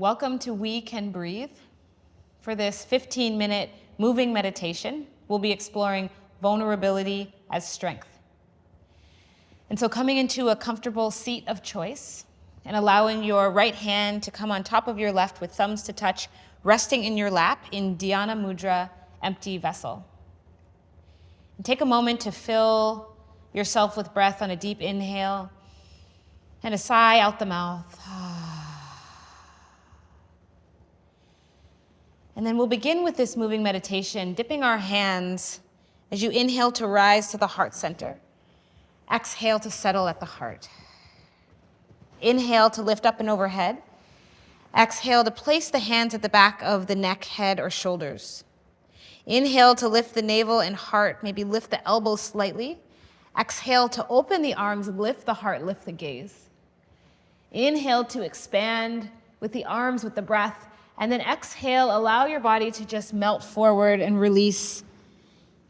Welcome to We Can Breathe. For this 15-minute moving meditation, we'll be exploring vulnerability as strength. And so coming into a comfortable seat of choice and allowing your right hand to come on top of your left with thumbs to touch, resting in your lap in Dhyana Mudra, empty vessel. And take a moment to fill yourself with breath on a deep inhale and a sigh out the mouth. And then we'll begin with this moving meditation, dipping our hands as you inhale to rise to the heart center. Exhale to settle at the heart. Inhale to lift up and overhead. Exhale to place the hands at the back of the neck, head, or shoulders. Inhale to lift the navel and heart, maybe lift the elbows slightly. Exhale to open the arms, lift the heart, lift the gaze. Inhale to expand with the arms, with the breath. And then exhale, allow your body to just melt forward and release,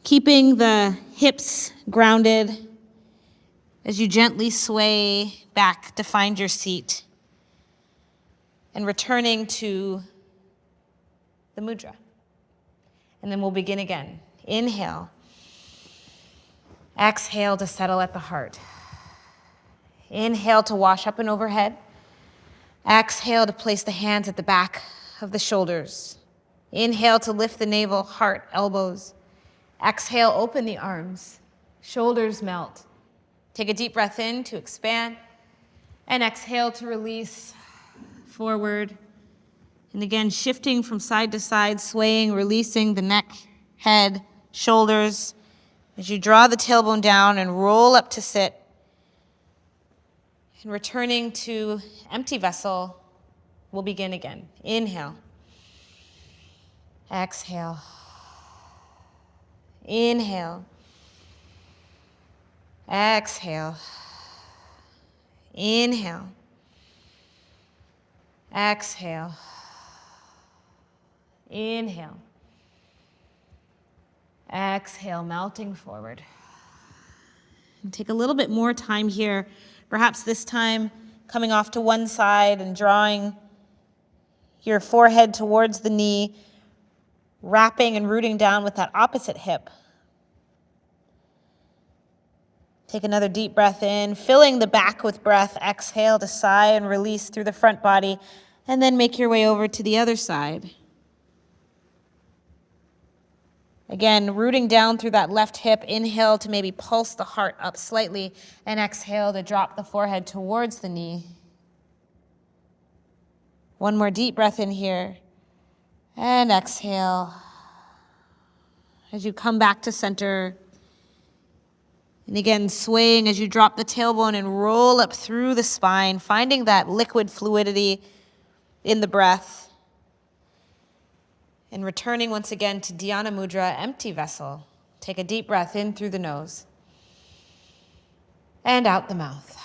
keeping the hips grounded as you gently sway back to find your seat and returning to the mudra. And then we'll begin again. Inhale. Exhale to settle at the heart. Inhale to wash up and overhead. Exhale to place the hands at the back of the shoulders. Inhale to lift the navel, heart, elbows. Exhale, open the arms, shoulders melt. Take a deep breath in to expand, and exhale to release forward. And again, shifting from side to side, swaying, releasing the neck, head, shoulders. As you draw the tailbone down and roll up to sit, and returning to empty vessel, we'll begin again. Inhale. Exhale. Inhale. Exhale. Inhale. Exhale. Inhale. Exhale, melting forward. And take a little bit more time here, perhaps this time coming off to one side and drawing your forehead towards the knee, wrapping and rooting down with that opposite hip. Take another deep breath in, filling the back with breath. Exhale to sigh and release through the front body, and then make your way over to the other side. Again, rooting down through that left hip. Inhale to maybe pulse the heart up slightly, and exhale to drop the forehead towards the knee. One more deep breath in here, and exhale. As you come back to center, and again, swaying as you drop the tailbone and roll up through the spine, finding that liquid fluidity in the breath. And returning once again to Dhyana Mudra, empty vessel. Take a deep breath in through the nose and out the mouth.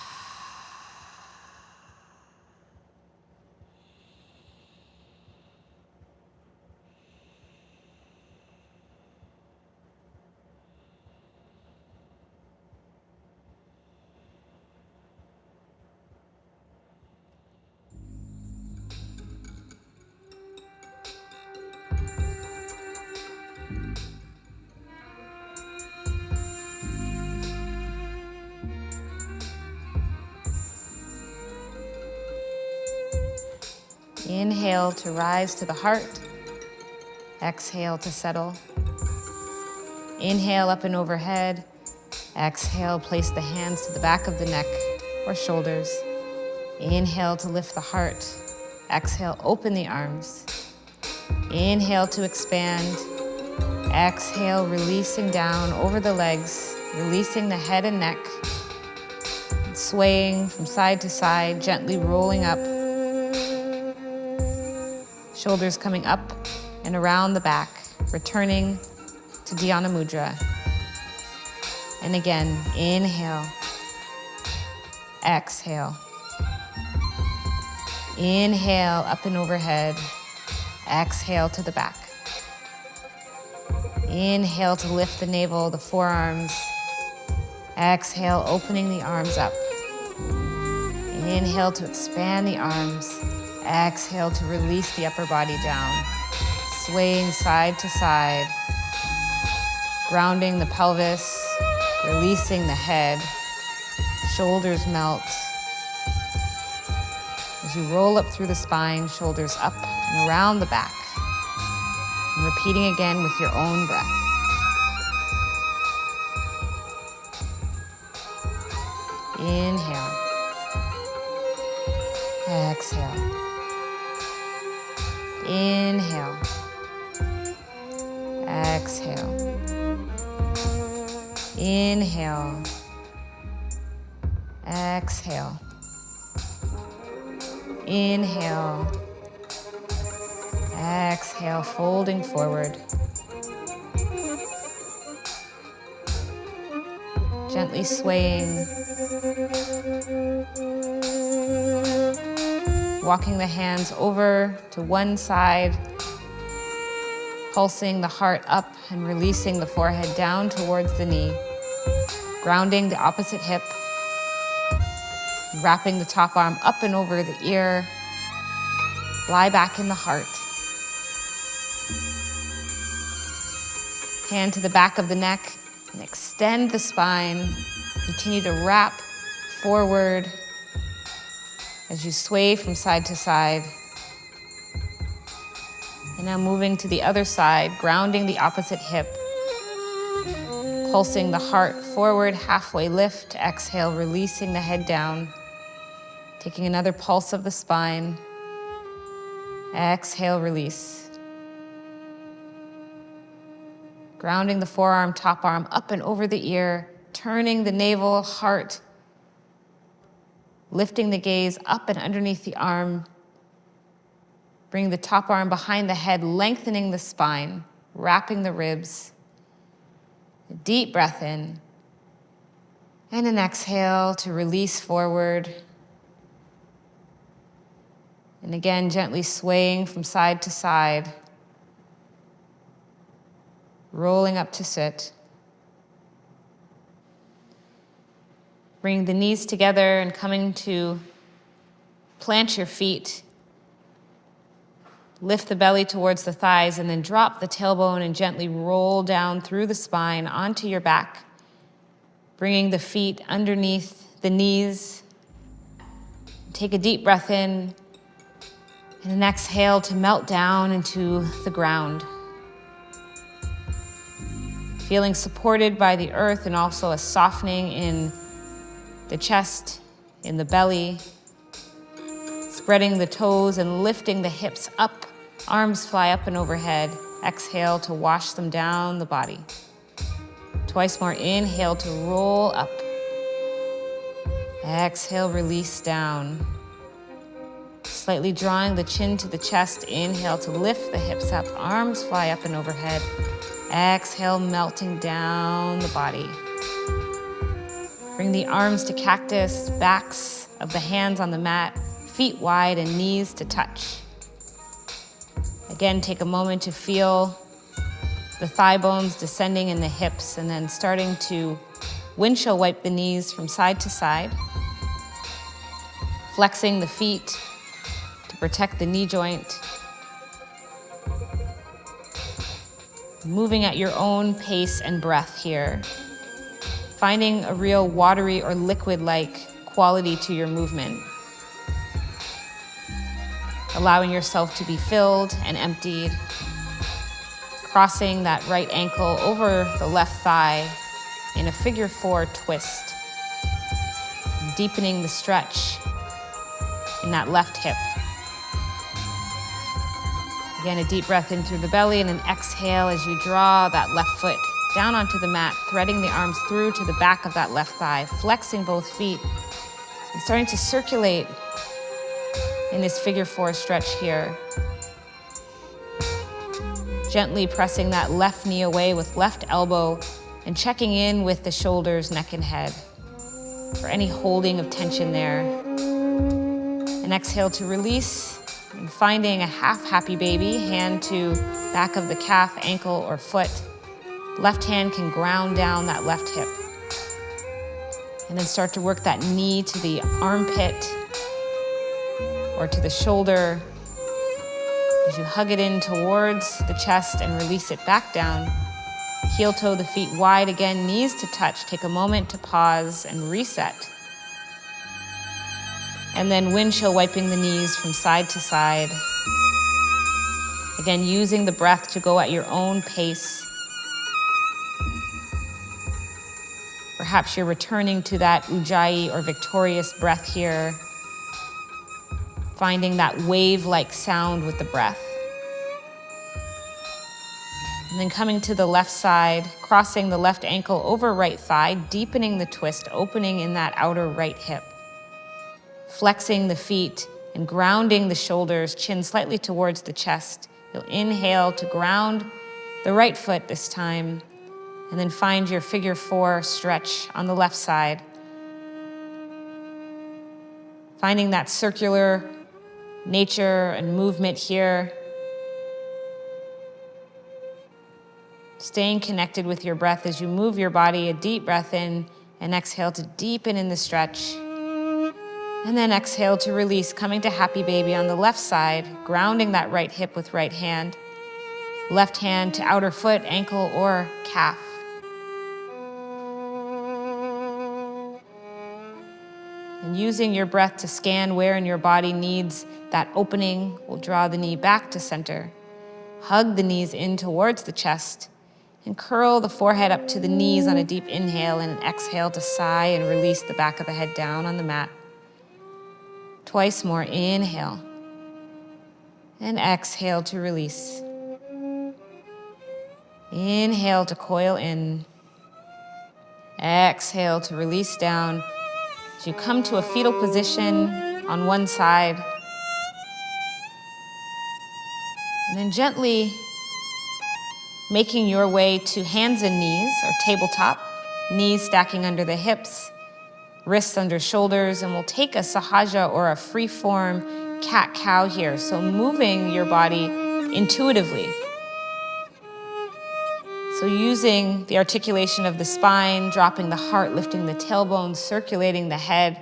Inhale to rise to the heart. Exhale to settle. Inhale up and overhead. Exhale, place the hands to the back of the neck or shoulders. Inhale to lift the heart. Exhale, open the arms. Inhale to expand. Exhale, releasing down over the legs, releasing the head and neck. Swaying from side to side, gently rolling up. Shoulders coming up and around the back, returning to Dhyana Mudra. And again, inhale, exhale. Inhale, up and overhead. Exhale to the back. Inhale to lift the navel, the forearms. Exhale, opening the arms up. Inhale to expand the arms. Exhale to release the upper body down, swaying side to side, grounding the pelvis, releasing the head, shoulders melt. As you roll up through the spine, shoulders up and around the back. And repeating again with your own breath. Inhale. Exhale. Inhale. Exhale. Inhale. Exhale. Inhale. Exhale, folding forward. Gently swaying. Walking the hands over to one side, pulsing the heart up and releasing the forehead down towards the knee, grounding the opposite hip, wrapping the top arm up and over the ear, lie back in the heart. Hand to the back of the neck and extend the spine. Continue to wrap forward as you sway from side to side. And now moving to the other side, grounding the opposite hip. Pulsing the heart forward, halfway lift. Exhale, releasing the head down. Taking another pulse of the spine. Exhale, release. Grounding the forearm, top arm up and over the ear. Turning the navel, heart. Lifting the gaze up and underneath the arm. Bring the top arm behind the head, lengthening the spine, wrapping the ribs. A deep breath in. And an exhale to release forward. And again, gently swaying from side to side. Rolling up to sit. Bring the knees together and coming to plant your feet. Lift the belly towards the thighs and then drop the tailbone and gently roll down through the spine onto your back, bringing the feet underneath the knees. Take a deep breath in and an exhale to melt down into the ground. Feeling supported by the earth and also a softening in the chest, in the belly, spreading the toes and lifting the hips up, arms fly up and overhead. Exhale to wash them down the body. Twice more, inhale to roll up. Exhale, release down. Slightly drawing the chin to the chest, inhale to lift the hips up, arms fly up and overhead. Exhale, melting down the body. Bring the arms to cactus, backs of the hands on the mat, feet wide and knees to touch. Again, take a moment to feel the thigh bones descending in the hips and then starting to windshield wipe the knees from side to side. Flexing the feet to protect the knee joint. Moving at your own pace and breath here. Finding a real watery or liquid-like quality to your movement. Allowing yourself to be filled and emptied. Crossing that right ankle over the left thigh in a figure 4 twist. Deepening the stretch in that left hip. Again, a deep breath in through the belly and an exhale as you draw that left foot down onto the mat, threading the arms through to the back of that left thigh, flexing both feet, and starting to circulate in this figure 4 stretch here. Gently pressing that left knee away with left elbow and checking in with the shoulders, neck, and head for any holding of tension there. And exhale to release and finding a half happy baby, hand to back of the calf, ankle, or foot. Left hand can ground down that left hip. And then start to work that knee to the armpit. or to the shoulder. As you hug it in towards the chest and release it back down. Heel toe the feet wide again, knees to touch. Take a moment to pause and reset. And then windshield wiping the knees from side to side. Again, using the breath to go at your own pace. Perhaps you're returning to that Ujjayi or victorious breath here, finding that wave-like sound with the breath. And then coming to the left side, crossing the left ankle over right thigh, deepening the twist, opening in that outer right hip. Flexing the feet and grounding the shoulders, chin slightly towards the chest. You'll inhale to ground the right foot this time, and then find your figure 4 stretch on the left side. Finding that circular nature and movement here. Staying connected with your breath as you move your body, a deep breath in and exhale to deepen in the stretch. And then exhale to release, coming to happy baby on the left side, grounding that right hip with right hand. Left hand to outer foot, ankle, or calf. And using your breath to scan where in your body needs that opening, we'll draw the knee back to center. Hug the knees in towards the chest and curl the forehead up to the knees on a deep inhale and an exhale to sigh and release the back of the head down on the mat. Twice more, inhale and exhale to release. Inhale to coil in. Exhale to release down. As you come to a fetal position on one side, and then gently making your way to hands and knees or tabletop, knees stacking under the hips, wrists under shoulders, and we'll take a sahaja or a free-form cat-cow here. So moving your body intuitively. So using the articulation of the spine, dropping the heart, lifting the tailbone, circulating the head,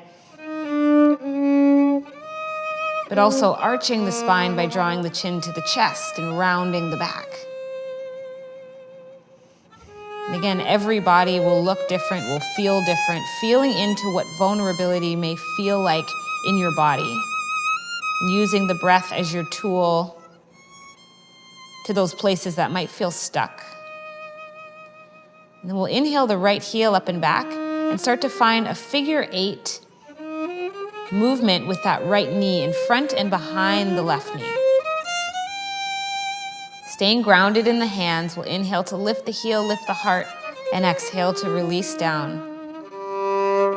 but also arching the spine by drawing the chin to the chest and rounding the back. And again, every body will look different, will feel different, feeling into what vulnerability may feel like in your body, and using the breath as your tool to those places that might feel stuck. And then we'll inhale the right heel up and back and start to find a figure 8 movement with that right knee in front and behind the left knee. Staying grounded in the hands, we'll inhale to lift the heel, lift the heart, and exhale to release down.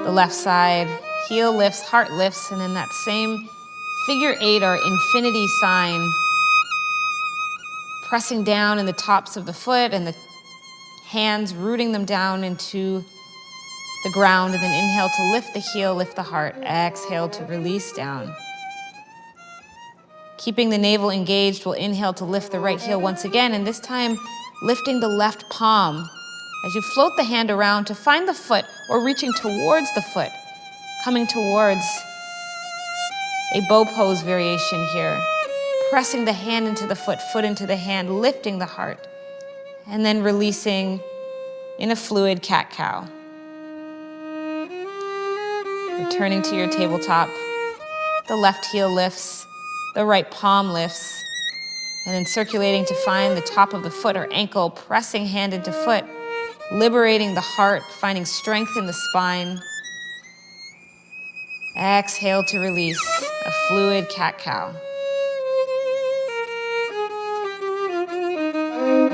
The left side, heel lifts, heart lifts, and in that same figure 8 or infinity sign, pressing down in the tops of the foot and the hands, rooting them down into the ground, and then inhale to lift the heel, lift the heart. Exhale to release down. Keeping the navel engaged, we'll inhale to lift the right heel once again, and this time lifting the left palm as you float the hand around to find the foot or reaching towards the foot, coming towards a bow pose variation here. Pressing the hand into the foot, foot into the hand, lifting the heart, and then releasing in a fluid cat-cow. Returning to your tabletop, the left heel lifts, the right palm lifts, and then circulating to find the top of the foot or ankle, pressing hand into foot, liberating the heart, finding strength in the spine. Exhale to release, a fluid cat-cow.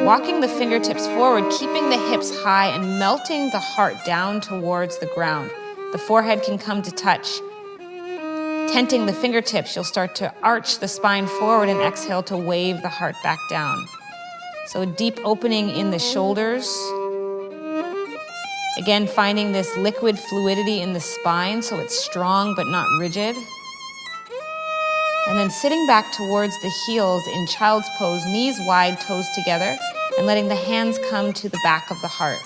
Walking the fingertips forward, keeping the hips high and melting the heart down towards the ground. The forehead can come to touch. Tenting the fingertips, you'll start to arch the spine forward and exhale to wave the heart back down. So a deep opening in the shoulders. Again, finding this liquid fluidity in the spine so it's strong but not rigid. And then sitting back towards the heels in child's pose, knees wide, toes together, and letting the hands come to the back of the heart.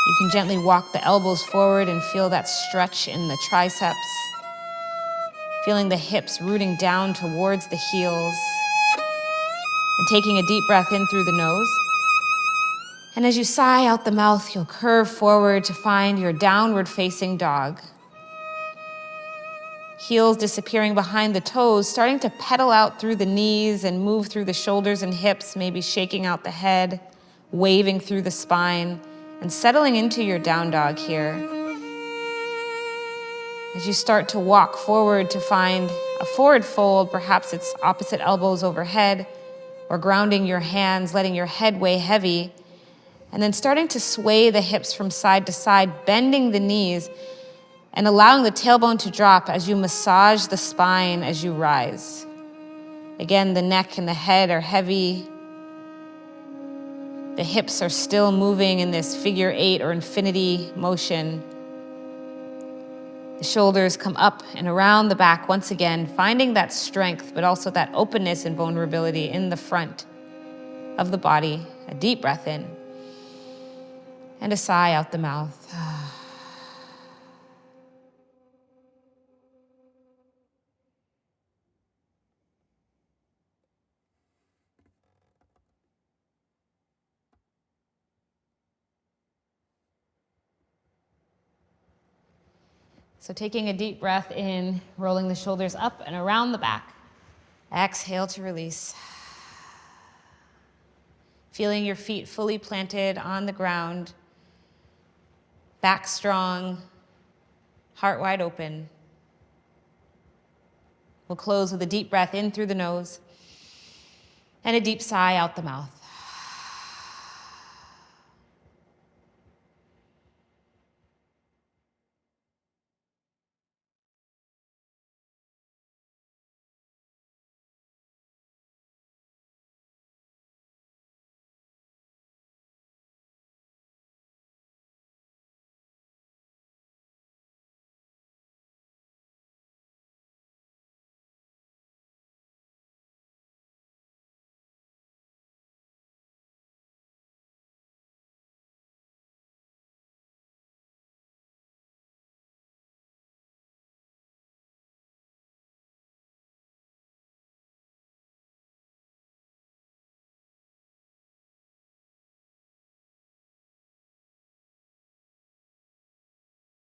You can gently walk the elbows forward and feel that stretch in the triceps. feeling the hips rooting down towards the heels, and taking a deep breath in through the nose. And as you sigh out the mouth, you'll curve forward to find your downward facing dog. Heels disappearing behind the toes, starting to pedal out through the knees and move through the shoulders and hips, maybe shaking out the head, waving through the spine, and settling into your down dog here. As you start to walk forward to find a forward fold, perhaps it's opposite elbows overhead, or grounding your hands, letting your head weigh heavy, and then starting to sway the hips from side to side, bending the knees, and allowing the tailbone to drop as you massage the spine as you rise. Again, the neck and the head are heavy. The hips are still moving in this figure 8 or infinity motion. The shoulders come up and around the back once again, finding that strength, but also that openness and vulnerability in the front of the body. A deep breath in and a sigh out the mouth. So taking a deep breath in, rolling the shoulders up and around the back. Exhale to release. Feeling your feet fully planted on the ground, back strong, heart wide open. We'll close with a deep breath in through the nose and a deep sigh out the mouth.